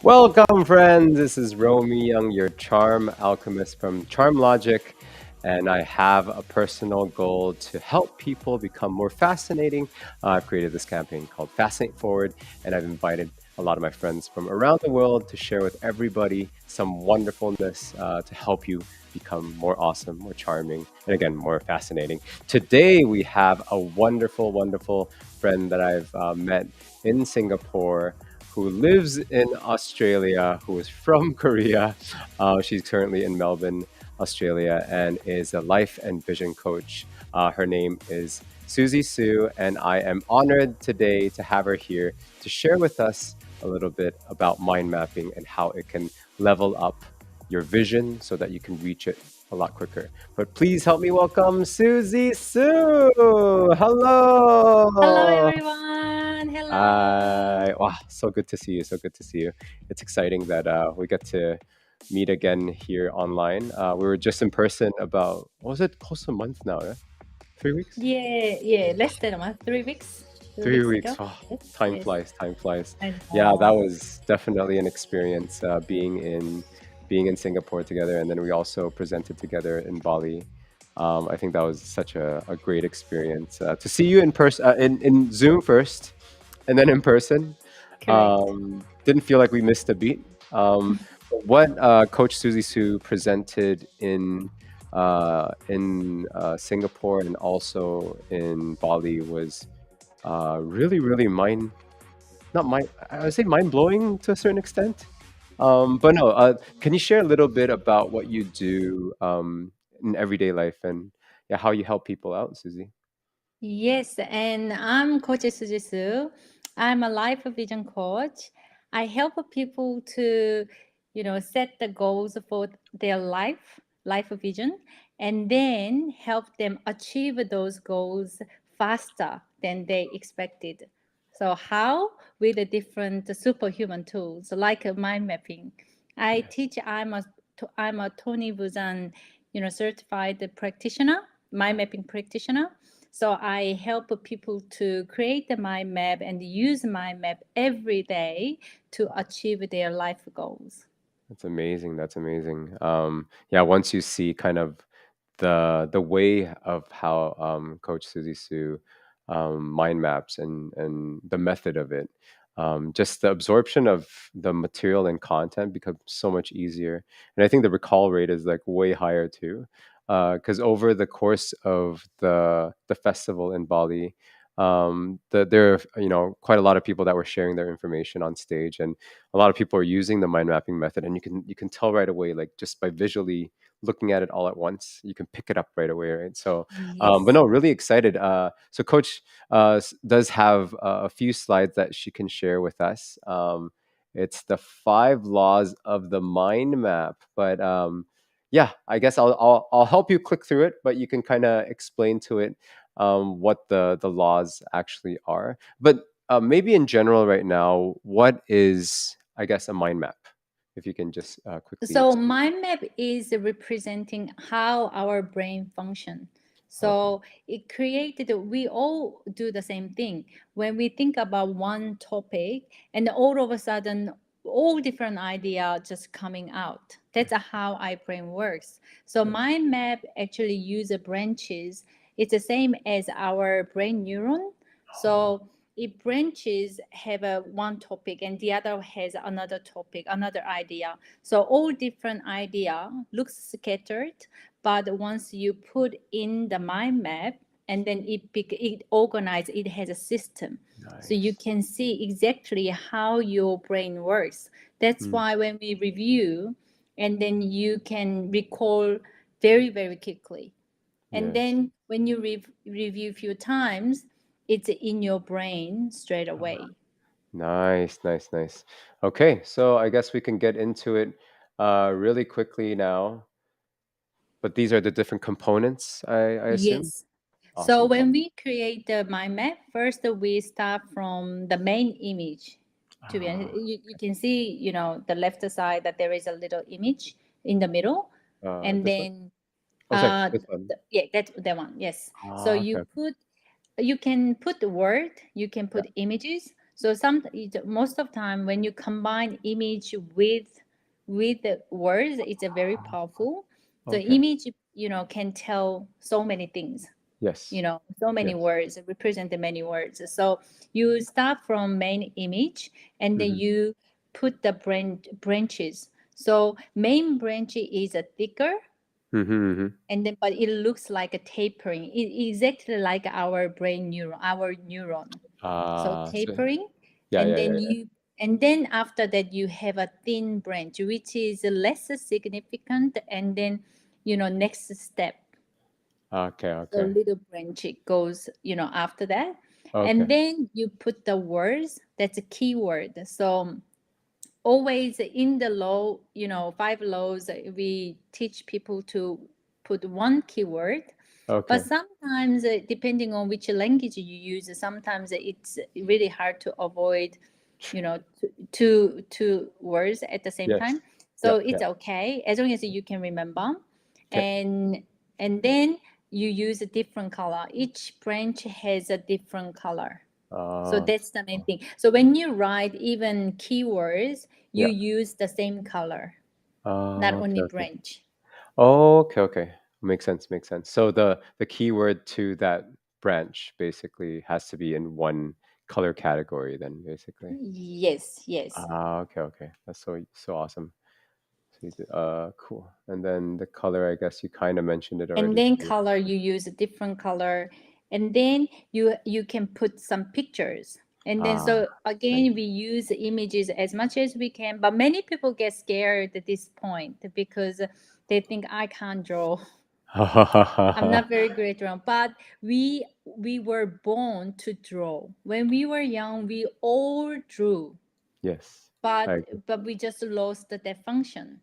Welcome, friends. This is Romy Young, your charm alchemist from Charm Logic, and I have a personal goal to help people become more fascinating. I've created this campaign called Fascinate Forward, and I've invited a lot of my friends from around the world to share with everybody some wonderfulness to help you become more awesome, more charming, and again, more fascinating. Today, we have a wonderful, wonderful friend that I've met in Singapore who lives in Australia, who is from Korea. She's currently in Melbourne, Australia, and is a life and vision coach. Her name is Susie Sue, and I am honored today to have her here to share with us a little bit about mind mapping and how it can level up your vision so that you can reach it a lot quicker. But please help me welcome Susie Sue. Hello, Hello. everyone. Hello. Hi. Wow, so good to see you. So good to see you. It's exciting that we get to meet again here online. We were just in person about, what was it, close to a month now, right? 3 weeks? Yeah, less than a month, 3 weeks, two 3 weeks. weeks ago. Oh, Yes, time yes. flies. Time flies. I Yeah, that know. was definitely an experience being in Singapore together, and then we also presented together in Bali. I think that was such a great experience to see you in person in Zoom first, and then in person. Correct. Didn't feel like we missed a beat. But what Coach Susie Sue presented in Singapore and also in Bali was really, really not mind, I would say mind blowing to a certain extent. But no, can you share a little bit about what you do in everyday life and yeah, how you help people out, Susie? Yes, and I'm Coach Sujisu. I'm a life vision coach. I help people to, set the goals for their life vision, and then help them achieve those goals faster than they expected. So how? With the different superhuman tools like mind mapping. I Yes. teach. I'm a Tony Buzan, certified practitioner, mind mapping practitioner. So I help people to create the mind map and use mind map every day to achieve their life goals. That's amazing. That's amazing. Yeah, once you see kind of the way of how Coach Suzy Sue mind maps and the method of it, just the absorption of the material and content becomes so much easier. And I think the recall rate is like way higher too, because over the course of the festival in Bali. There are quite a lot of people that were sharing their information on stage, and a lot of people are using the mind mapping method, and you can tell right away, like just by visually looking at it all at once, you can pick it up right away, right? So but Yes. no, really excited. So Coach does have a few slides that she can share with us. It's the 5 laws of the mind map, but yeah, I guess I'll help you click through it, but you can kind of explain to it what the laws actually are. But maybe in general, right now, what is, I guess, a mind map? If you can just quickly So explain. mind map is representing how our brain function. Okay. So it created, we all do the same thing. When we think about one topic and all of a sudden all different idea just coming out. That's how our brain works. So Yes. mind map actually use branches. It's the same as our brain neuron. Oh, So if branches have a one topic and the other has another topic, another idea, so all different idea looks scattered, but once you put in the mind map and then it organized, it has a system. So you nice. can see exactly how your brain works. That's Mm, why when we review, and then you can recall very, very quickly. And yes. then when you review a few times, it's in your brain straight away. Nice, nice, nice. Okay, so I guess we can get into it really quickly now. But these are the different components, I assume. Yes. So Awesome. when we create the mind map, first we start from the main image. To be honest, Ah, you can see, the left side that there is a little image in the middle, and this one. then Oh, sorry, this one. yeah, that's the one. Yes. So Ah, okay, you okay. put, you can put the word, you can Yeah. put images. So most of time when you combine image with the words, it's a very powerful. So Okay. image, can tell so many things, Yes. so many Yes. words, represent the many words. So you start from main image, and then Mm-hmm. you put the branches. So main branch is a thicker, Mm-hmm. Mm-hmm. and then but it looks like a tapering, exactly like our brain neuron, our neuron. So So tapering, yeah, and yeah, yeah, then yeah. after that you have a thin branch which is less significant, and then next step. Okay, So okay, little branch it goes, after that. And okay, then you put the words, that's a keyword. So always in the law, 5 laws, we teach people to put one keyword. But okay. sometimes, depending on which language you use, sometimes it's really hard to avoid, two words at the same Yes. time. So Yep, it's yep. okay as long as you can remember. Okay. And then you use a different color. Each branch has a different color. So Uh, that's the main thing. So when you write even keywords, you yeah. use the same color, not Okay, only okay. branch. Okay, okay. Makes sense, makes sense. So the keyword to that branch basically has to be in one color category then basically. Yes, yes. Okay, okay. That's so awesome. So cool. And then the color, I guess you kind of mentioned it And already then too. color, you use a different color, and then you can put some pictures. And then Ah, so nice. again, we use images as much as we can, but many people get scared at this point because they think I can't draw. I'm not very great drawing, but we were born to draw. When we were young, we all drew, Yes. I but agree. we just lost that function.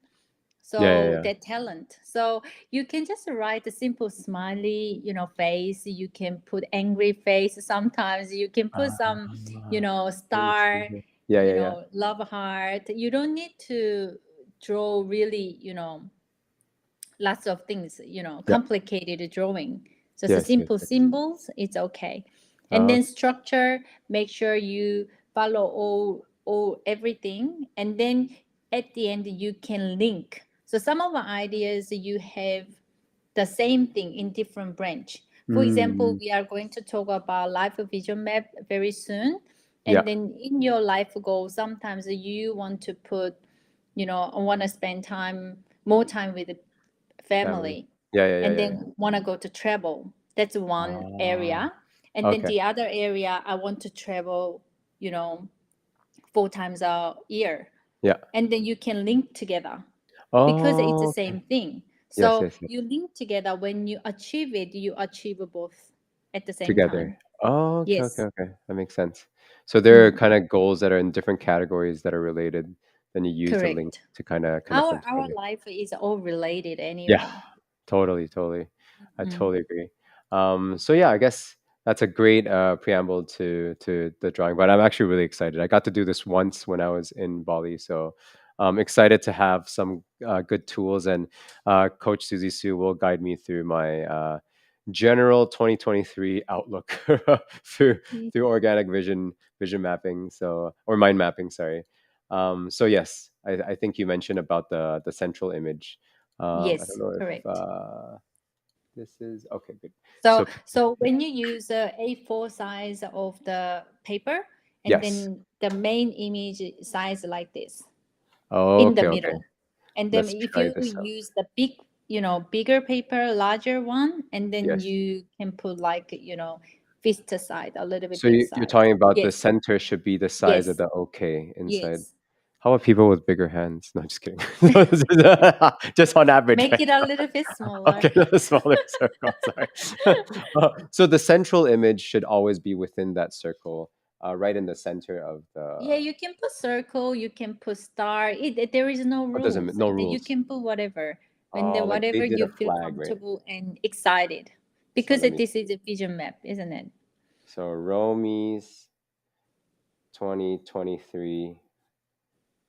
Yeah, yeah, So yeah. that talent. So you can just write a simple smiley, face. You can put angry face. Sometimes you can put some, Ah, let me see star, here. Yeah, yeah, yeah. love heart. You don't need to draw really, lots of things, Yeah. complicated drawing. Just a Yes, yes, simple yes. symbols, it's okay. And Uh, then structure, make sure you follow all everything. And then at the end, you can link. So some of the ideas you have the same thing in different branch. For example, mm, we are going to talk about life vision map very soon. yeah. And then in your life goal, sometimes you want to put, I want to spend more time with Family. family, Yeah, yeah, yeah, and yeah, yeah. then want to go to travel. That's one Ah, area. And then okay. the other area, I want to travel, 4 times a year. Yeah. And then you can link together because it's the Oh, okay. same thing. Yes, So yes, yes. you link together. When you achieve it, you achieve both at the same Together. time. Oh, okay, okay, Yes. okay. That makes sense. So there are Mhm. kind of goals that are in different categories that are related. Then you use the link Correct. to kind of connect them Our together. life is all related Yeah, anyway. totally, totally. I Mhm. totally agree. So yeah, I guess that's a great preamble to the drawing. But I'm actually really excited. I got to do this once when I was in Bali, so I'm excited to have some good tools. And Coach Susie Sue will guide me through my general 2023 outlook through organic vision mapping. So or mind mapping, sorry. So yes, I think you mentioned about the central image. I don't Yes, know if correct. this is okay. Good. So, So when you use a A4 size of the paper, and yes. then the main image size like this in the Okay. Okay. middle, and then Let's if try you this out. use the bigger paper, larger one, and then Yes. you can put like fist side, a little bit So big you're size. talking about the Yes, center should be the size of yes, the OK inside. yes. How about people with bigger hands? No, just kidding. Just on average, Make right? it a little bit smaller. Okay, a smaller circle. Sorry. So the central image should always be within that circle, right in the center of the. Yeah, you can put circle, you can put star. There is no What doesn't rules. no And then you rules? can put whatever. And then Like they whatever did a you feel flag, right? comfortable and excited. So Because let me. this is a vision map, isn't it? So Romy's 2023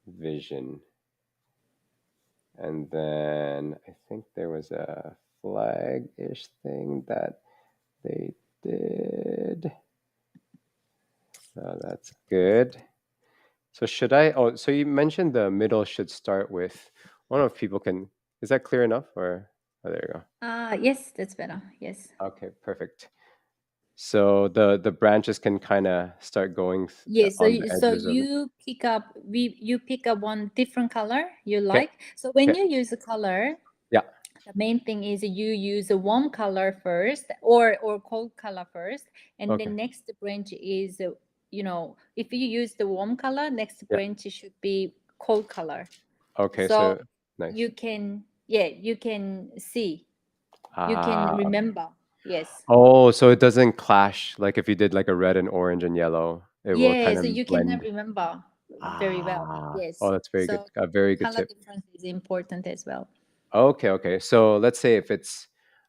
vision. And then I think there was a flag-ish thing that they did. That's good. So should I? Oh, so you mentioned the middle should start with. I don't know if people can. Is that clear enough? Or oh, there you go. Yes, that's better. Yes. Okay, perfect. So the branches can kind of start going Yes, so on the so edges of it. you pick up one different color you Okay. like. So when Okay. you use a color, Yeah. the main thing is you use a warm color first or cold color first, and Okay. then next branch is if you use the warm color, next Yeah. branch should be cold color. Okay. So So nice. you can, yeah, you can see, you can Ah. remember. Yes. Oh, so it doesn't clash like if you did like a red and orange and yellow, it will kind Yes, of you cannot blend. remember very well. Ah. Oh, Yes. that's very good. So A very good color tip. difference is important as well. Okay, okay. So let's say if it's,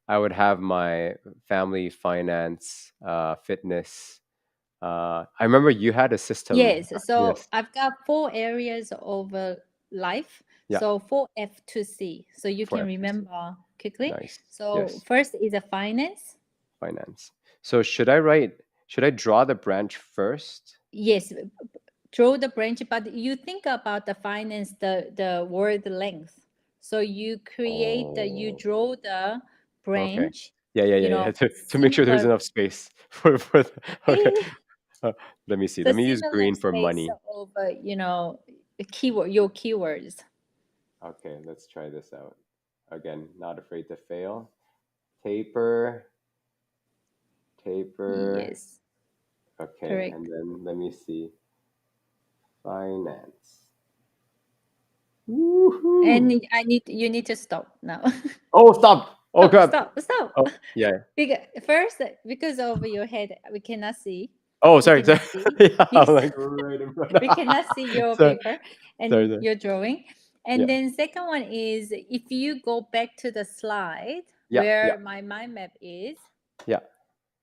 I would have my family, finance, fitness. I remember you had a system. Yes. So Yes. I've got four areas of life. Yeah. So four F to C. So you For can FTC. remember quickly. Nice. So Yes. first is a finance. Finance. So should I write? Should I draw the branch first? Yes, draw the branch, but you think about the finance, the word length. So you create you Oh. draw the Okay. branch, Yeah, yeah, you yeah, yeah. know, To make sure there's similar. enough space for the, okay. Uh, let me see. So Let me use similar green for space money. of keyword, your keywords. Okay, let's try this out. Again, not afraid to fail. Taper, taper. Yes, Okay, correct. and then let me see. Finance. Woohoo! And you need to stop now. Oh, stop! Oh, Oh, crap! stop, stop. Oh, yeah. Because first, because of your head, we cannot see. Oh, We sorry, sorry. cannot see. Yeah, I'm Yes, like right in front. we cannot see your sorry, paper sorry, and sorry. your drawing. And Yeah, then second one is if you go back to the slide yeah, yeah, where my mind map is, yeah.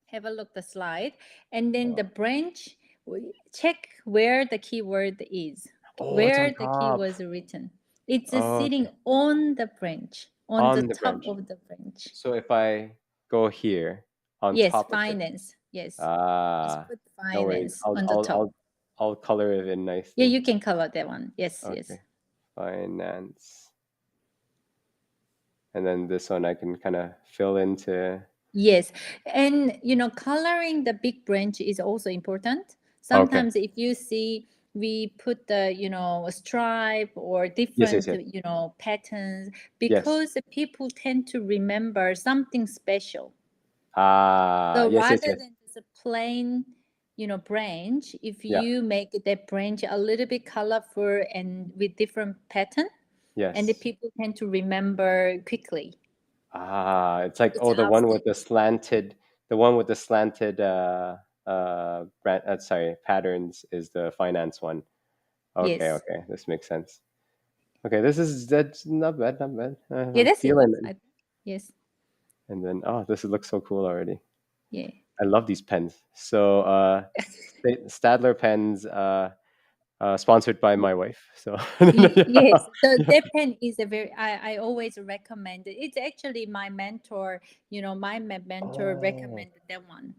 have a look the slide, and then Uh, the branch, check where the keyword is, oh, it's on where the top. keyword is written. It's Okay, sitting on the branch, on the on the top branch. of the branch. So if I go here on Yes, top of it, finance. Yes, just ah, put no worries. finance on the top. I'll color it in Yeah, nicely. you can color that one. Yes, yes. Okay, finance, and then this one I can kind of fill into. Yes. And coloring the big branch is also important. Okay. Sometimes if you see we put the, stripe or Yes, yes, different, yes, patterns yes. because the people tend to remember something special. Ah, So yes, yes, rather yes. than just a plain, branch, if Yeah. you make that branch a little bit colorful and with different pattern, and the Yes. people tend to remember quickly. Ah, it's like, It's oh, outstanding. the one with the slanted sorry, patterns is the finance one. Okay, Yes. okay, this makes sense. Okay, that's not bad, not bad. Yeah, I'm that's enough, feeling I it. think. Yes. And then, oh, this looks so cool already. Yeah. I love these pens. So, Stadler pens, sponsored by my wife. So, yeah, Yes, so yeah. that pen is a very, I always recommend it. It's actually my mentor, my mentor Oh, recommended that one.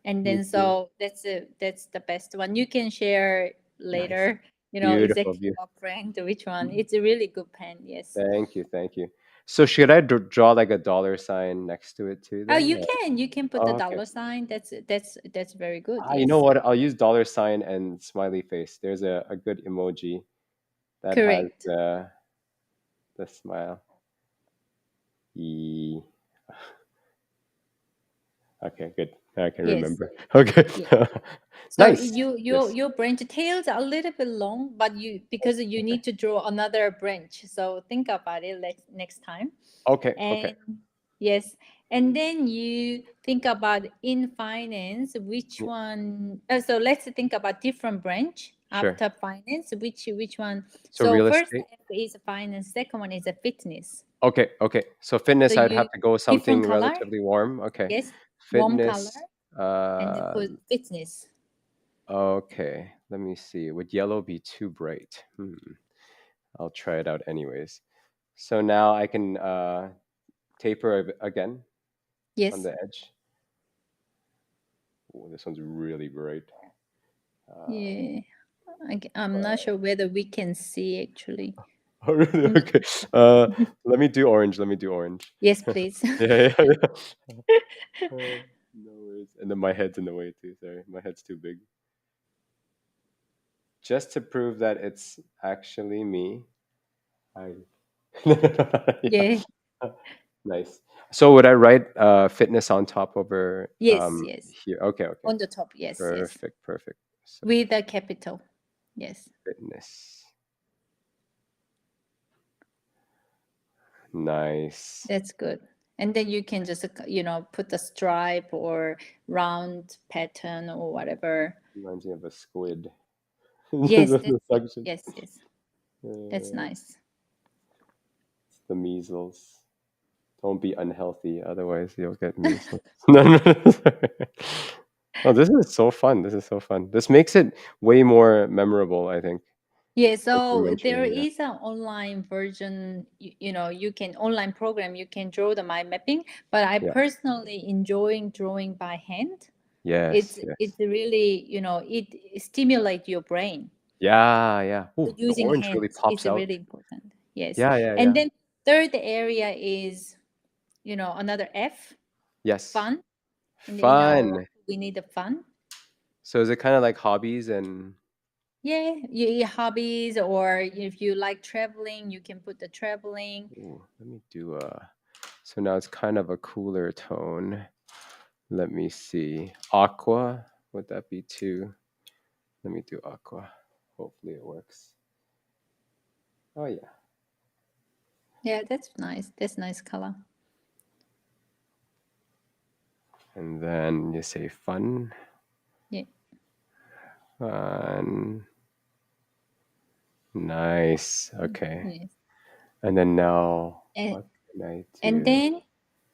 And me then too. so that's the best one. You can share Nice, later, beautiful, exactly beautiful. what brand, which one. It's a really good pen, yes. Thank you, thank you. So, should I draw like a dollar sign next to it too? Oh, Then, you can put the oh, okay. dollar sign. That's very good. You know Yes. what? I'll use dollar sign and smiley face. There's a good emoji that has Correct. the smile. E. Okay, good. I can Yes. remember. Okay, Yes. So nice. Yes. your branch tails are a little bit long, but because you Okay. need to draw another branch. So think about it next time. Okay. Okay. And yes, and then you think about in finance, which Yeah, one? So let's think about different branch sure. after finance. Which one? So So real first estate. F is finance. Second one is a fitness. Okay. Okay. So So fitness, I'd you have to go different something color. relatively warm. Okay. Yes, warm color, Fitness. and then put fitness. Okay. Let me see. Would yellow be too bright? I'll try it out anyways. So now I can taper again on Yes. the edge. Ooh, this one's really bright. Yeah. I'm not But sure whether we can see actually. oh, really? Mm. Okay. Let me do orange. Let me do orange. Yes, please. Yeah, yeah, yeah. No worries. And then my head's in the way too. Sorry, my head's too big. Just to prove that it's actually me, I. Yeah. Yeah. Nice. So would I write fitness on top over Yes, yes. here? Okay, okay. On the top. Yes, yes. Perfect, perfect. So With a capital. Yes. fitness. Nice. That's good. And then you can just, put a stripe or round pattern or whatever. Reminds me of a squid. Yes, The suction. yes, yes. That's Uh, nice. it's the measles. Don't be unhealthy, otherwise you'll get measles. No, no. Oh, this is so fun. This is so fun. This makes it way more memorable, I think. Yeah, Like you're so there mentioning, yeah. is an online version, you can online program, you can draw the mind mapping, but I Yeah. personally enjoying drawing by hand. Yes, It's yes. really, it stimulates your brain. Yeah, yeah. So Ooh, the using orange really hands is pops out. really important. Yes. Yeah, yeah, And yeah. then third area is, another F, Yes. fun. And in our life, Fun. we need the fun. So is it kind of like hobbies and Yeah, your hobbies, or if you like traveling, you can put the traveling. ooh, let me do so now it's kind of a cooler tone. Let me see. Aqua, would that be too? Let me do aqua. Hopefully it works. Oh yeah. Yeah, that's nice. That's nice color. And then you say fun. Yeah. Fun. Nice. Okay. Yes. And then now And what can I and do? then Yes.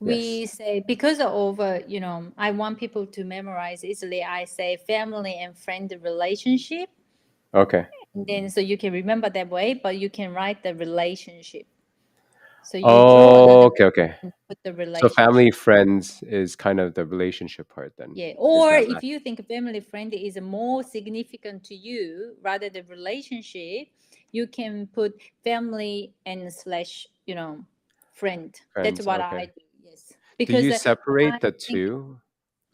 we say, because of I want people to memorize easily. I say family and friend relationship, Okay. and then so you can remember that way, but you can write the relationship. So you draw Oh, another okay, okay. and put the So family, relationship. friends is kind of the relationship part then. Yeah. Is Or that if last? you think family friend is more significant to you rather than relationship, you can put family and slash, friend. That's Friends, what okay. I do. Yes. Do you Because I separate the think, two?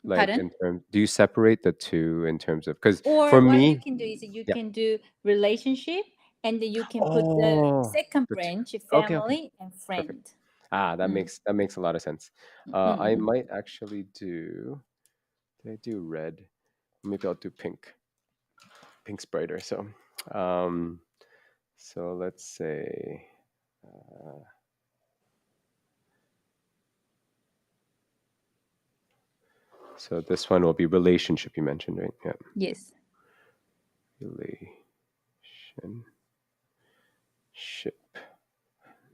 Like pardon? in terms, do you separate the two in terms of, because Or for what you me, can do is you yeah. can do relationship, and then you can put the Oh, second the two. branch, Okay, okay. family and Perfect. friend. Ah, Mm. that makes a lot of sense. I Mm-mm. might actually do. Did I do red? Maybe I'll do pink. Pink's brighter. Um, so let's say. Uh, so this one will be relationship. You mentioned, right? Yeah, Yes. relationship.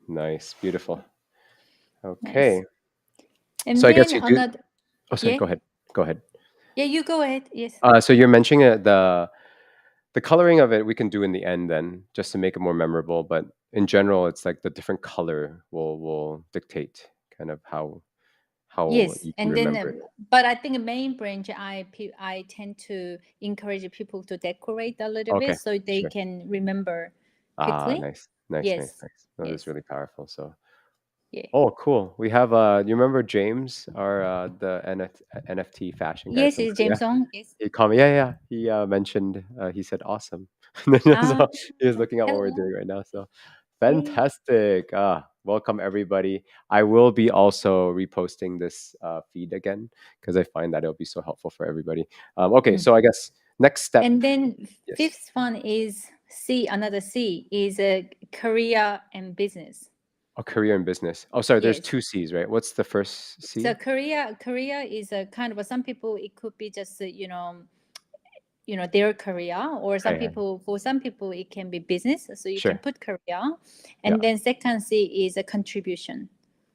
Nice, beautiful. Nice. Okay. And So I then guess you do. another, Oh, sorry. yeah. Go ahead. Go ahead. Yeah, you go ahead. Yes. So you're mentioning the coloring of it. We can do in the end then, just to make it more memorable. But in general, it's like the different color will dictate kind of how Yes, you can and then, remember it. but I think the main branch, I tend to encourage people to decorate a little bit Okay, so they sure. can remember Ah, quickly. nice, nice, nice, Yes, nice. No, that's yes, really powerful. So, yeah, oh, cool. We have you remember James, our the NFT fashion guy yes. from It's Korea? James Ong. Yes. He called me. Yeah, yeah. He mentioned. He said, "Awesome." So Ah, he was looking at what we're hello. doing right now. So Yeah. fantastic. Welcome everybody. I will be also reposting this feed again because I find that it'll be so helpful for everybody. Okay, Mm. so I guess next step. And then Yes, fifth one is C. Another C is a career and business. a career in business. Oh, sorry. There's Yes. two C's, right? What's the first So C? career is a kind of, some people it could be just their career, or Yeah, yeah. for some people it can be business, so you can Sure. put career. Yeah. And then second C is a contribution.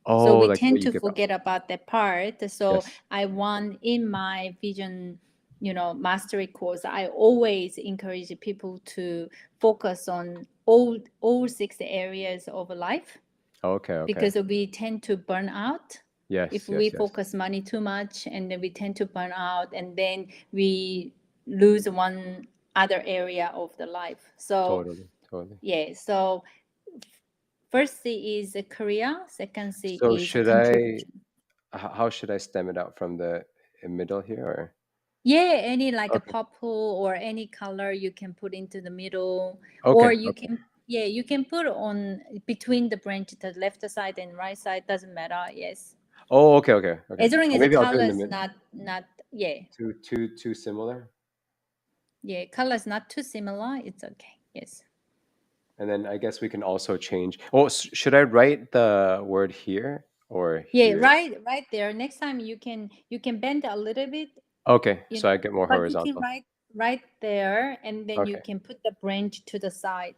So Oh, we like what tend you to give out. forget about that part. So Yes. I want in my vision, mastery course, I always encourage people to focus on all six areas of life, Okay. Okay. because we tend to burn out if Yes. we Yes. Yes. focus money too much, and then we tend to burn out, and then we lose one other area of the life. So Totally, totally. yeah, so first C is career, second C So is should I, contribution. how should I stem it out from the middle here? Or Yeah, any like a okay, purple or any color you can put into the middle, or okay, you okay. can, yeah, you can put on between the branch, the left side and right side, doesn't matter. Yes, Oh, okay, okay, okay. as long Or as the maybe I'll do it color in the is mid. not yeah, Too similar. yeah, color is not too similar, it's okay. Yes. And then I guess we can also change. Oh, should I write the word here or Yeah, here? right there. Next time you can bend a little bit, Okay, you so I know, get more but you can horizontal. write right there, and then you Okay. can put the branch to the side.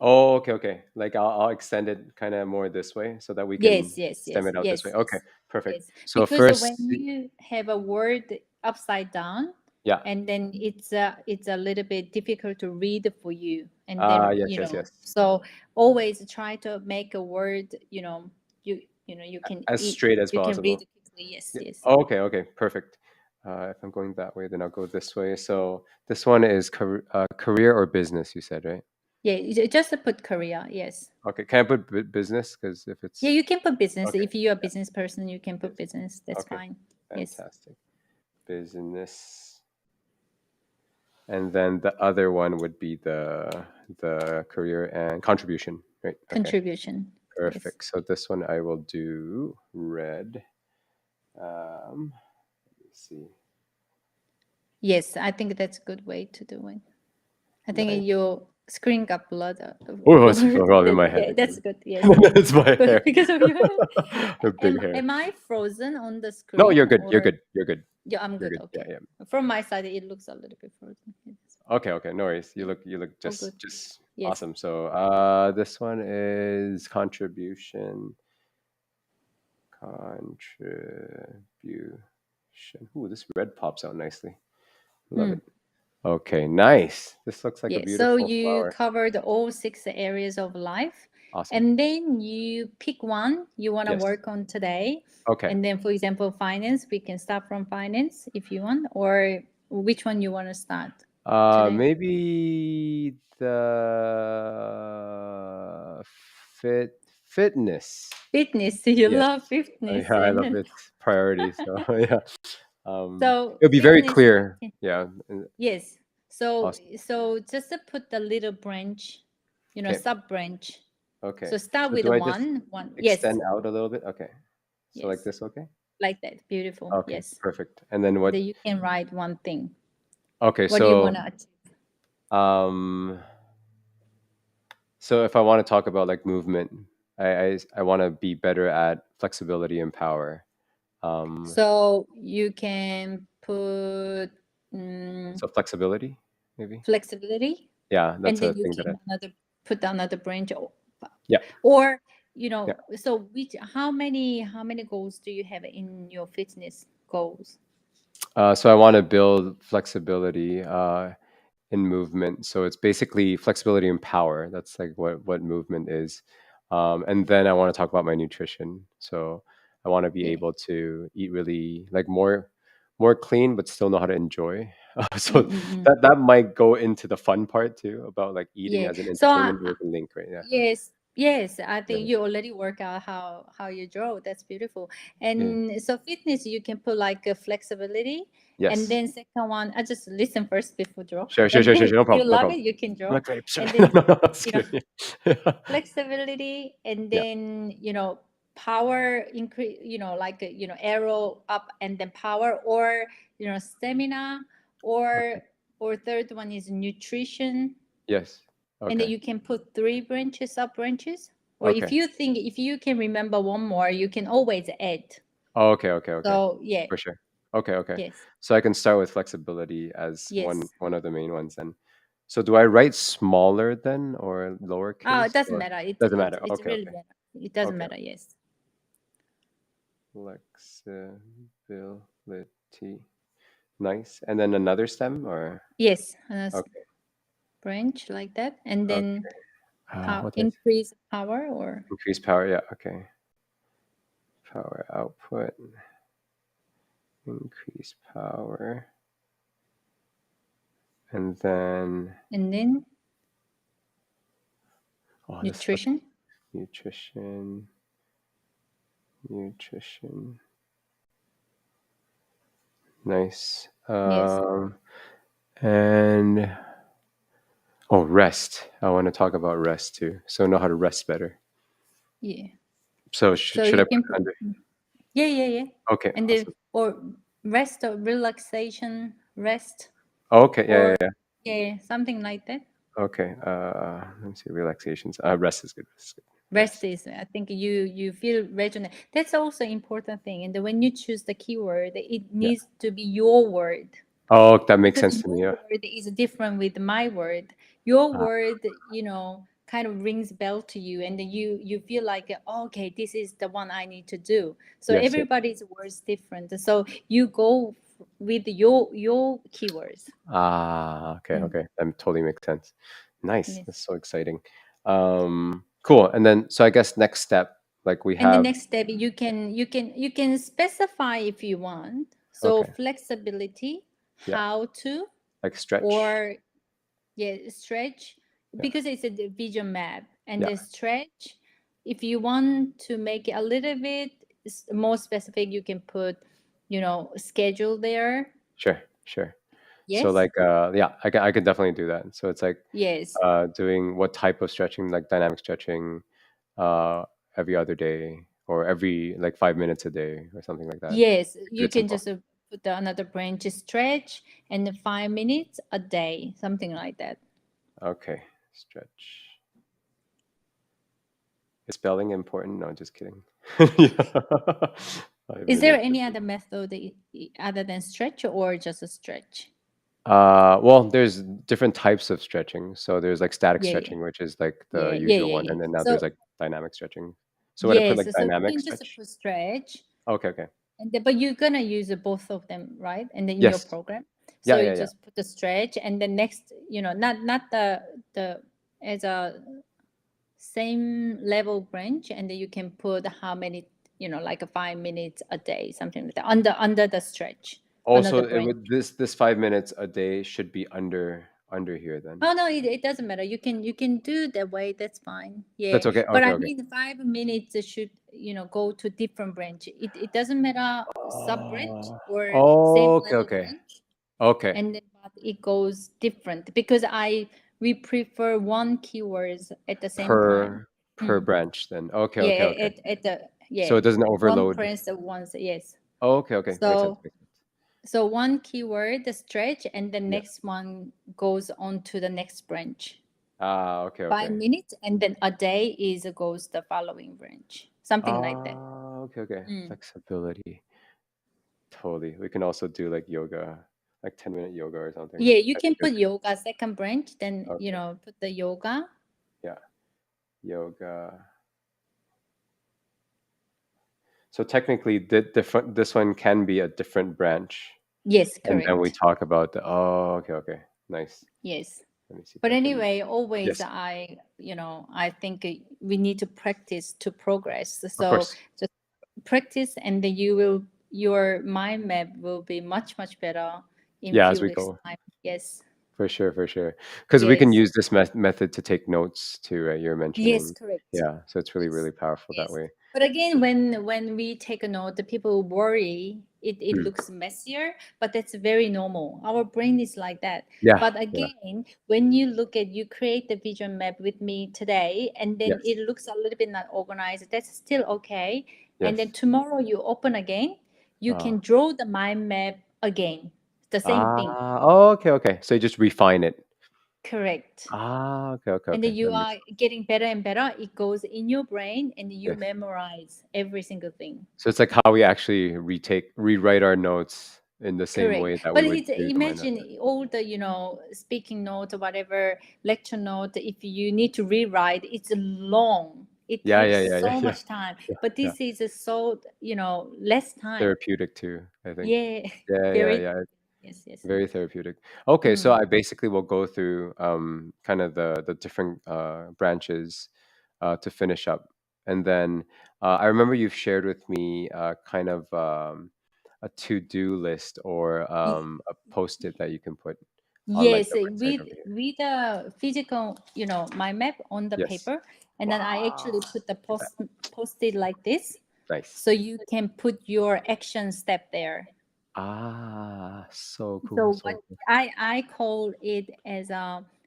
Oh, okay, okay. Like I'll extend it kind of more this way so that we can Yes, yes, stem yes, it out this way. yes, Okay, yes, perfect. yes. So Because first, when you have a word upside down, yeah. and then it's a little bit difficult to read for you, and then Yes, yes, yes. so always try to make a word, you can As straight as you can read possible. quickly. Yes, Yeah. yes. Okay, okay, perfect. If I'm going that way, then I'll go this way. So this one is career or business, you said, right? Yeah, just put Korea. Yes. Okay, can I put business? Because if Yeah, it's you can put business. okay, If you're a yeah, business person, you can put business. business. That's Okay, fine. Yes. fantastic. Business, and then the other one would be the career and contribution, right? Okay, Contribution. Yes. perfect. So this one I will do red. Let's see. Yes, I think that's a good way to do it. I think Nice. your screen got blood, Oh, it's blurred. probably my head Yeah, that's again. good. Yes, It's my hair. because of your hair. A big hair. Am I frozen on the No, screen you're good. You're or good. You're good. yeah, I'm You're good. good. Yeah, Okay. yeah. From my side, it looks a little bit frozen. Yes. Okay, okay. No worries. Yeah. You look Oh, good. just Yes. awesome. So this one is contribution. Contribution. Ooh, this red pops out nicely. Love Mm. it. Okay, nice. This looks like a Yeah. So beautiful you flower. covered all six areas of life, Awesome. and then you pick one you want to Yes. work on today. Okay. And then, for example, finance, we can start from finance if you want, or which one you want to start today. Maybe the fitness. Fitness. You Yes. love fitness, Yeah, I and love then it. Priority. So yeah. so It'll be very fitness you clear. can, Yeah. yes. So Awesome. just to put the little branch, Okay. sub branch. Okay. So start So with do I just one. Yes, extend out a little bit? Okay. So like yes, this, okay? like that. Beautiful. Okay, Yes. perfect. And then And what? then you can write one thing. Okay, What do you want to achieve? um so if I want to talk about like movement, I want to be better at flexibility and power. Um So you can put mm so flexibility, maybe? flexibility, Yeah, and that's then a you thing that I can put another branch, yeah, or yeah. so which how many goals do you have in your fitness goals? So I want to build flexibility in movement. So it's basically flexibility and power. That's like what movement is. And then I want to talk about my nutrition. So I want to be Yeah. able to eat really like more clean, but still know how to enjoy. So Mm-mm-mm. that might go into the fun part too about like eating Yeah, as an so entertainment with a link, right? Yeah. yes, yes, I think Right. you already work out how you draw. That's beautiful. Yeah. And so fitness, you can put like a flexibility, and Yes. then second one, I just listen first before draw, Sure, sure, and sure, then sure, sure. No if you problem. No love problem. it, you can I'm draw, like, "Right, sure." and No, then no, no, just you know kidding. Yeah. flexibility, and Yeah. then power increase, like arrow up, and then power, or stamina, or Okay. third one is nutrition, Yes. and then Okay. you can put three branches, sub branches, or if Okay. you think, if you can remember one more, you can always add. Oh, okay, okay, okay. So yeah. For sure. Okay, okay. Yes, So I can start with flexibility as yes. one of the main ones then. So do I write smaller then or Oh, it lowercase doesn't or matter, doesn't matter? it's Okay, really okay. matter, it doesn't Okay. matter. Yes, Flexibility. Nice. And then another stem or yes, okay. branch like that, and then Okay. What did I say? increase power, or Increase power. Yeah, okay. Power output. Increase power. And then, And then oh, this look, nutrition. nutrition, nutrition. Nice. Yes. And oh, rest. I want to talk about rest too. So know how to rest better. Yeah. So So should I you put can it put, under? yeah, yeah, yeah. Okay, And the awesome. or rest or relaxation, rest Okay, yeah, yeah, or yeah. yeah, something like that. Okay. Let me see. Relaxations. Rest is good. Rest is good. Rest Rest. is, I think you feel resonant. That's also important thing. And when you choose the keyword, it Yeah. needs to be your word, Oh, that makes because sense to me. your Yeah. word is different with my word. Your Uh, word, kind of rings bell to you, and then you feel like, "Oh, okay, this is the one I need to do." So yes. Yes. everybody's words different. So you go with your keywords. Okay. Mm. Okay. That totally makes sense. Nice. That's Yes. so exciting. Cool. And then, so I guess next step, like we And the have. next step, you can specify if you want. So Okay. flexibility, Yeah. how to, Like stretch. or yeah, stretch, Yeah. because it's a vision map. And Yeah. the stretch, if you want to make it a little bit more specific, you can put, schedule there. Sure. Sure. So Yes. like, yeah, I can definitely do that. So it's like, Yes. doing what type of stretching, like dynamic stretching, uh, every other day or every like 5 minutes a day or something like that. Yes, Keep you it can simple. just put another branch stretch, and 5 minutes a day, something like that. Okay, stretch. Is spelling important? No, just kidding. Yeah. Five Is there minutes. any other method other than stretch, or just a stretch? Well, there's different types of stretching. So there's like static Yeah, yeah, stretching, which is like the yeah, yeah, usual yeah, one, yeah. and then now there's So like dynamic stretching. So would I put yes, like so you dynamic can just stretch? put stretch, Okay, okay. but you're gonna use both of them, right? And then in your Yes. program, so Yeah, you yeah, yeah. just put the stretch, and the next, not the as a same level branch, and then you can put how many, like 5 minutes a day, something like that, under the stretch, Also, another it branch. would this 5 minutes a day should be under here then. Oh no, it doesn't matter. You can do that way. That's fine. Yeah, That's okay. but Okay, I okay. mean, 5 minutes should go to different branch. It doesn't matter sub branch Uh, or same okay, level okay. branch, Okay. and then but it goes different, because we prefer one keywords at the same time. Per Mm. branch then. Okay, Yeah, okay, okay. at the So yeah, it doesn't one overload. press at once. Yes. Okay, okay. Makes sense. So Makes sense. one keyword, the stretch, and the Yeah. next one goes on to the next branch. Okay, 5 okay. minutes, and then a day is goes the following branch, something like that. Okay, okay. Mm. Flexibility. Totally. We can also do like yoga, like 10-minute yoga or something. Yeah, you That'd be can good. put yoga second branch, then Okay. put the yoga. Yeah. Yoga. So technically, this one can be a different branch. Yes, And then we correct. talk about okay, okay. Nice. Yes. Let me see if But I can. anyway, always Yes, I think we need to practice to progress. of So course. just practice, and then your mind map will be much much better in Yeah, as few we weeks go. time. Yes. For sure, for sure. Because we can Yes. use this method to take notes too, right? You're Yes, mentioning. correct. Yeah, so it's really, Yes. really powerful that Yes. way. But again, when we take a note, the people worry it Mm. looks messier, but that's very normal. Our brain is like that. Yeah, But yeah, again, when you create the vision map with me today, and then yes, it looks a little bit not organized, that's still okay. And then yes. tomorrow you open again, you Uh, can draw the mind map again. The same thing. okay, okay. So you just refine it. Correct. Okay, okay, And then okay. you That makes are getting better and better. It goes in your brain, and you yes. memorize every single thing. So it's like how we actually rewrite our notes in the same Correct. way that But we would it's, remind us. imagine all the, speaking note or whatever, lecture note, if you need to rewrite, it's long. It Yeah, takes yeah, yeah, yeah, so yeah, much time. yeah, But yeah. this is so, less time. Therapeutic too, I think. Yeah. Yeah, yeah, Very, yeah. yes, yes. Very therapeutic. Okay, so Mm. I basically will go through kind of the different branches to finish up, and then I remember you've shared with me kind of a to-do list or Y- a post-it that you can put. on like Yes, the right side over here. with a physical, mind map on the Yes. paper, and then I actually Wow. put the Look at that. post it like this, Nice. so you can put your action step there. Ah, so cool. So what So cool. I call it as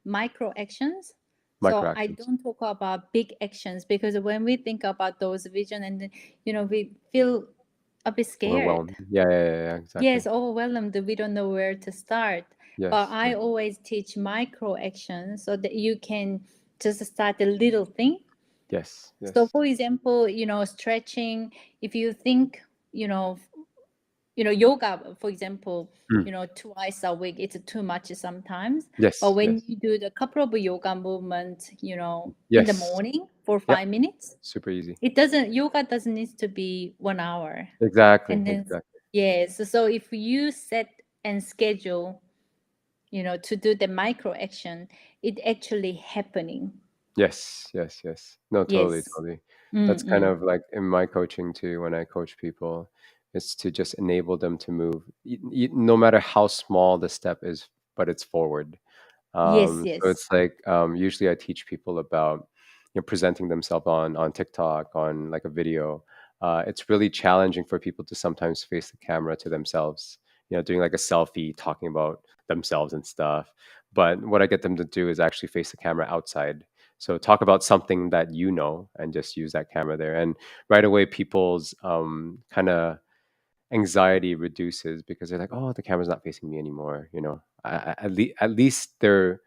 micro actions. Micro So I actions. don't talk about big actions, because when we think about those vision, and then, we feel a bit scared. Overwhelmed. Yeah, yeah, yeah, yeah, exactly. Yes, overwhelmed. We don't know where to start. But Yes, I yes, always teach micro actions so that you can just start a little thing. yes, So yes. for example, stretching, if you think, you know, yoga, for example, Mm. twice a week, it's too much sometimes. But Yes, when yes, you do the couple of yoga movements, in the yes. morning for Yep. 5 minutes, Super easy. yoga doesn't need to be 1 hour. Exactly, And then, exactly. yes, so if you set and schedule, to do the micro action, it actually happening. Yes, yes, yes. No, totally, Yes. totally. That's kind Mm-mm. of like in my coaching too, when I coach people, is to just enable them to move, no matter how small the step is, but it's forward. Yes, So yes, it's like usually I teach people about presenting themselves on TikTok on like a video. It's really challenging for people to sometimes face the camera to themselves. Doing like a selfie, talking about themselves and stuff. But what I get them to do is actually face the camera outside. So talk about something that you know and just use that camera there. And right away, people's kind of anxiety reduces because they're like, oh, the camera's not facing me anymore. At least they're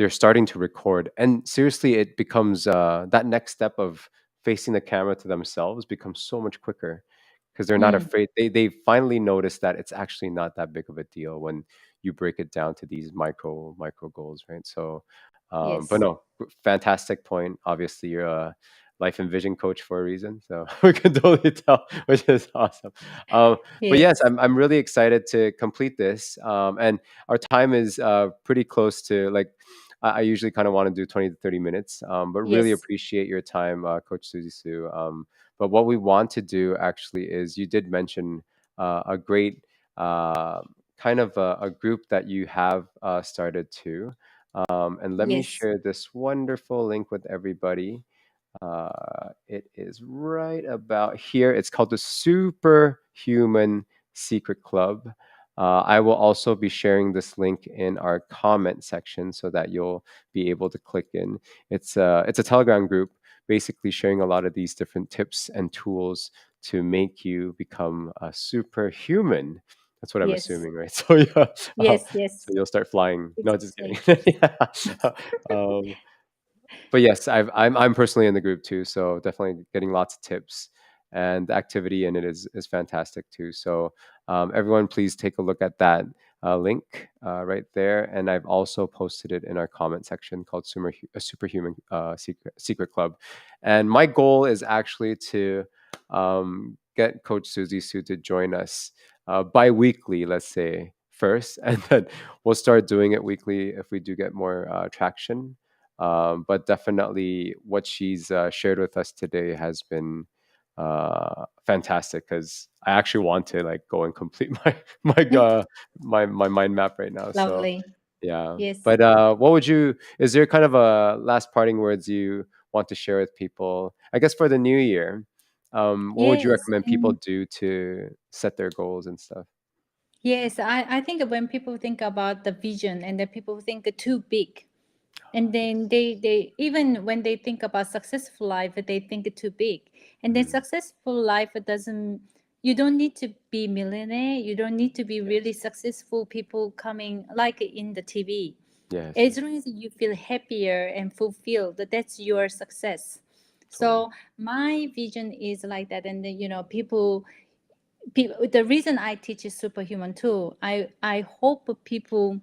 starting to record. And seriously, it becomes that next step of facing the camera to themselves becomes so much quicker because they're not mm, afraid. They finally notice that it's actually not that big of a deal when you break it down to these micro goals, right? So, but yes, no, fantastic point. Obviously, you're a life and vision coach for a reason, so we can totally tell, which is awesome. But yes, yes, I'm really excited to complete this. And our time is pretty close to like I usually kind of want to do 20 to 30 minutes, but really yes, appreciate your time, Coach Suzy Sue. But what we want to do actually is you did mention a great kind of a group that you have started too. And let me yes, share this wonderful link with everybody. It is right about here. It's called the Superhuman Secret Club. I will also be sharing this link in our comment section so that you'll be able to click in. It's a Telegram group, basically sharing a lot of these different tips and tools to make you become a superhuman. That's what I'm yes, assuming, right? So yeah, yes, so yes, you'll start flying. No, just kidding. exactly. Yeah. Um, but yes, I'm personally in the group too, so definitely getting lots of tips, and the activity in it is fantastic too. So everyone, please take a look at that link right there, and I've also posted it in our comment section called Superhuman Secret Club, and my goal is actually to get Coach Suzy Sue to join us bi-weekly, let's say first, and then we'll start doing it weekly if we do get more traction, but definitely what she's shared with us today has been fantastic because I actually want to like go and complete my mind map right now. So Lovely. yeah, Yes, but what would you? Is there kind of a last parting words you want to share with people? I guess for the new year, what would you yes, recommend people and do to set their goals and stuff? yes. I think when people think about the vision, and that people think too big, and then Yes. they even when they think about successful life, they think too big. And then Mm, successful life doesn't, you don't need to be millionaire, you don't need to be really yes. successful people coming like in the TV. Yes. As Yes. long as you feel happier and fulfilled, that's your success. Totally. So my vision is like that. And then, people, the reason I teach is superhuman too. I hope people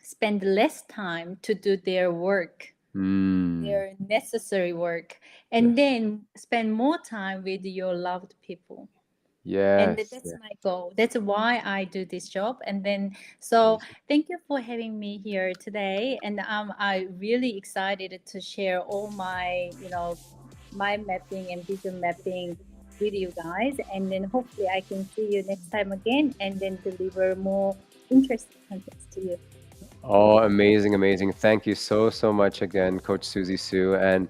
spend less time to do their work, Mm, their necessary work, and yes. then spend more time with your loved people. And Yes. that's Yeah. my goal. That's why I do this job. And then, so Amazing. thank you for having me here today. And I really excited to share all my, my mapping and vision mapping with you guys. And then hopefully I can see you next time again, and then deliver more interesting contents to you. Oh, amazing, amazing. Thank you so, so much again, Coach Susie Sue. And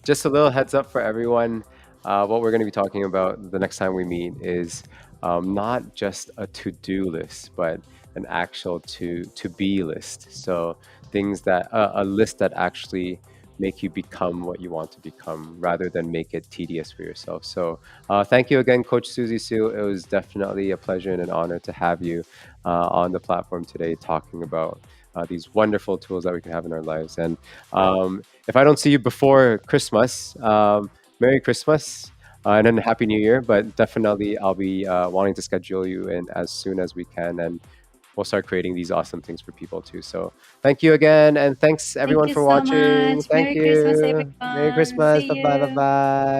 just a little heads up for everyone, what we're going to be talking about the next time we meet is not just a to-do list, but an actual to-be list. So things that, a list that actually make you become what you want to become rather than make it tedious for yourself. So thank you again, Coach Susie Sue. It was definitely a pleasure and an honor to have you on the platform today talking about these wonderful tools that we can have in our lives. And if I don't see you before Christmas, Merry Christmas. And then Happy New Year, but definitely I'll be wanting to schedule you in as soon as we can, and we'll start creating these awesome things for people too. So thank you again, and thanks Thank everyone you for so watching. much. Thank Merry Christmas, you. Merry everyone. Christmas. Bye See bye. Bye you. bye.